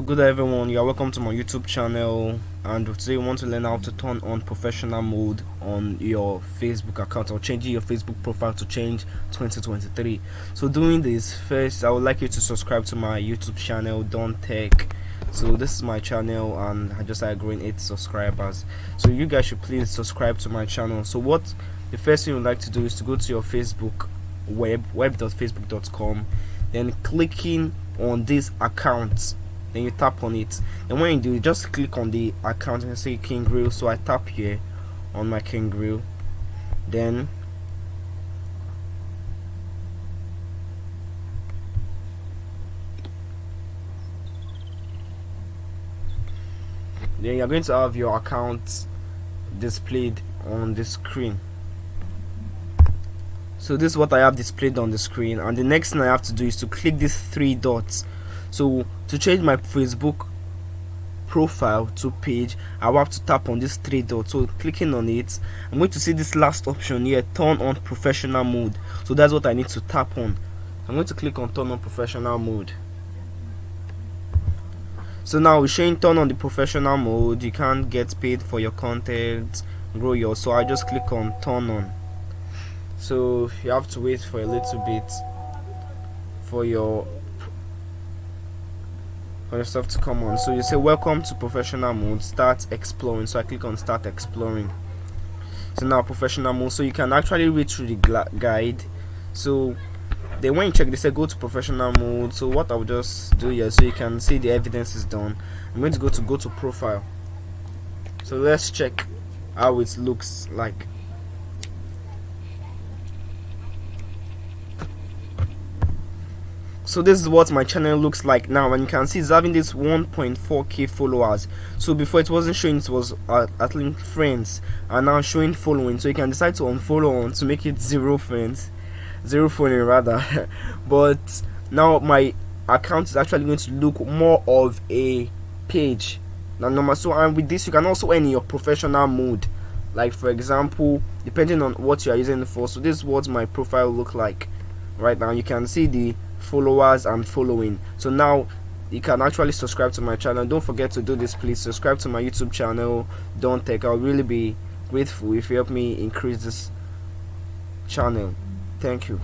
Good day everyone, you are welcome to my YouTube channel, and today we want to learn how to turn on professional mode on your Facebook account or changing your Facebook profile to change 2023. So doing this, first I would like you to subscribe to my YouTube channel, Don't Tech. So this is my channel and I just had growing 8 subscribers, so you guys should please subscribe to my channel. So what the first thing you'd like to do is to go to your Facebook web.facebook.com, then clicking on this account, then you tap on it, and when you do, you just click on the account and say King Grill. So I tap here on my King Grill, then you're going to have your account displayed on the screen. So this is what I have displayed on the screen, and the next thing I have to do is to click these 3 dots. So to change my Facebook profile to page, I will have to tap on these 3 dots. So clicking on it, I'm going to see this last option here, turn on professional mode. So that's what I need to tap on. I'm going to click on turn on professional mode. So now we're showing turn on the professional mode. You can't get paid for your content, grow your. So I just click on turn on. So you have to wait for a little bit for your stuff to come on. So you say welcome to professional mode, start exploring. So I click on start exploring. So now professional mode, so you can actually read through the guide. So then when you check, they say go to professional mode. So what I'll just do here, so you can see the evidence is done, I'm going to go to profile. So let's check how it looks like. So this is what my channel looks like now, and you can see it's having this 1.4k followers. So before it wasn't showing, it was at link friends, and now showing following. So you can decide to unfollow on to make it 0 friends, 0 following rather. But now my account is actually going to look more of a page than normal. So and with this you can also earn in your professional mode, like for example depending on what you are using it for. So this is what my profile look like right now. You can see the followers and following. So now you can actually subscribe to my channel. Don't forget to do this, please subscribe to my YouTube channel, Don't Tech. I'll really be grateful if you help me increase this channel. Thank you.